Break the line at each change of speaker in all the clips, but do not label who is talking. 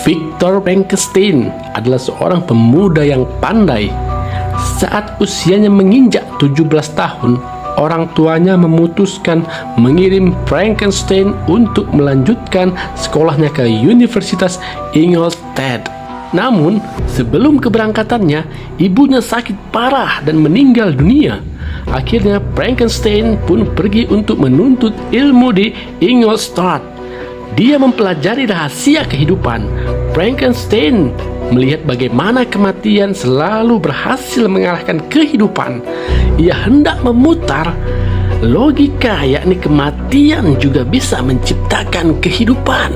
Victor Frankenstein adalah seorang pemuda yang pandai. Saat usianya menginjak 17 tahun, orang tuanya memutuskan mengirim Frankenstein untuk melanjutkan sekolahnya ke Universitas Ingolstadt. Namun, sebelum keberangkatannya, ibunya sakit parah dan meninggal dunia. Akhirnya Frankenstein pun pergi untuk menuntut ilmu di Ingolstadt. Dia mempelajari rahasia kehidupan. Frankenstein melihat bagaimana kematian selalu berhasil mengalahkan kehidupan. Ia hendak memutar logika, yakni kematian juga bisa menciptakan kehidupan.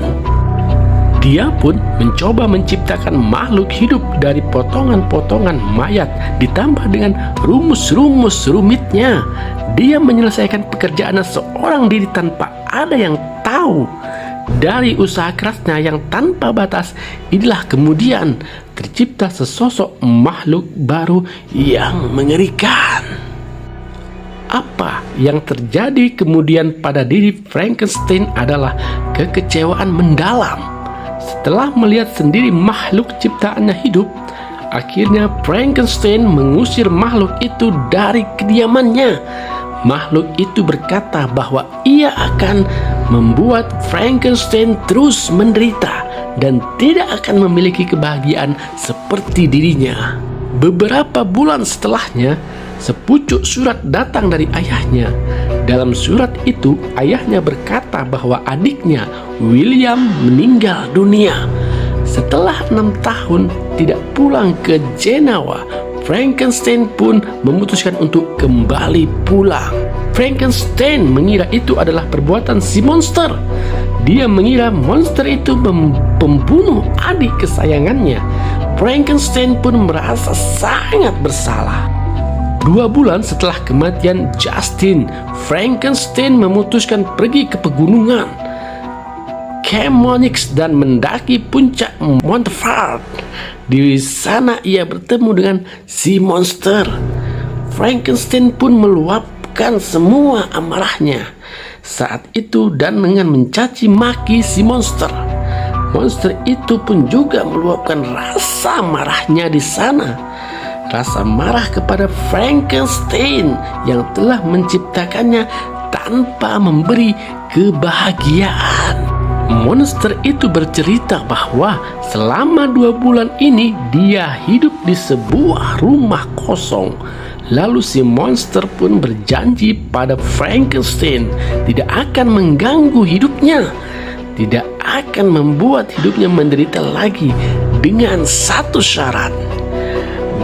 Dia pun mencoba menciptakan makhluk hidup dari potongan-potongan mayat ditambah dengan rumus-rumus rumitnya. Dia menyelesaikan pekerjaannya seorang diri tanpa ada yang tahu. Dari usaha kerasnya yang tanpa batas, inilah kemudian tercipta sesosok makhluk baru yang mengerikan. Apa yang terjadi kemudian pada diri Frankenstein adalah kekecewaan mendalam. Setelah melihat sendiri makhluk ciptaannya hidup, akhirnya Frankenstein mengusir makhluk itu dari kediamannya. Makhluk itu berkata bahwa ia akan membuat Frankenstein terus menderita dan tidak akan memiliki kebahagiaan seperti dirinya. Beberapa bulan setelahnya, sepucuk surat datang dari ayahnya. Dalam surat itu, ayahnya berkata bahwa adiknya William meninggal dunia. Setelah 6 tahun tidak pulang ke Jenewa, Frankenstein pun memutuskan untuk kembali pulang. Frankenstein mengira itu adalah perbuatan si monster. Dia mengira monster itu pembunuh adik kesayangannya. Frankenstein pun merasa sangat bersalah. 2 bulan setelah kematian Justin, Frankenstein memutuskan pergi ke pegunungan Chamonix dan mendaki puncak Montfort. Di sana ia bertemu dengan si monster. Frankenstein pun meluapkan semua amarahnya saat itu dan dengan mencaci maki si monster. Monster itu pun juga meluapkan rasa marahnya di sana. Rasa marah kepada Frankenstein yang telah menciptakannya tanpa memberi kebahagiaan. Monster itu bercerita bahwa selama 2 bulan ini dia hidup di sebuah rumah kosong. Lalu si monster pun berjanji pada Frankenstein tidak akan mengganggu hidupnya, tidak akan membuat hidupnya menderita lagi, dengan satu syarat: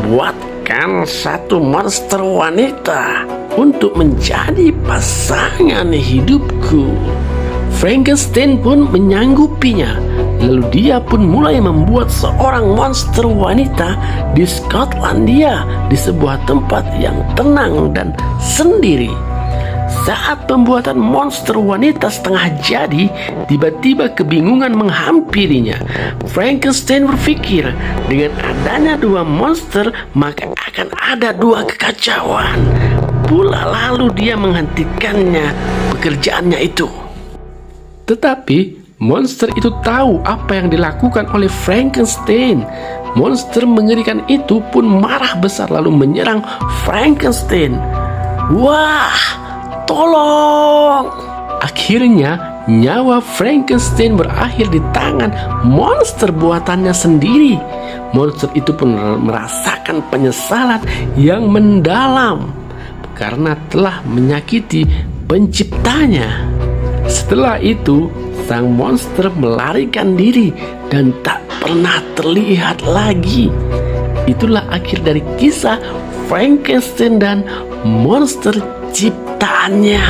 buatkan satu monster wanita untuk menjadi pasangan hidupku. Frankenstein pun menyanggupinya. Lalu dia pun mulai membuat seorang monster wanita di Skotlandia, di sebuah tempat yang tenang dan sendiri. Saat pembuatan monster wanita setengah jadi, tiba-tiba kebingungan menghampirinya. Frankenstein berpikir, dengan adanya 2 monster, maka akan ada 2 kekacauan. Pula lalu dia menghentikannya pekerjaannya itu. Tetapi monster itu tahu apa yang dilakukan oleh Frankenstein. Monster mengerikan itu pun marah besar lalu menyerang Frankenstein. Wah, tolong! Akhirnya nyawa Frankenstein berakhir di tangan monster buatannya sendiri. Monster itu pun merasakan penyesalan yang mendalam karena telah menyakiti penciptanya. Setelah itu, sang monster melarikan diri dan tak pernah terlihat lagi. Itulah akhir dari kisah Frankenstein dan monster ciptaannya.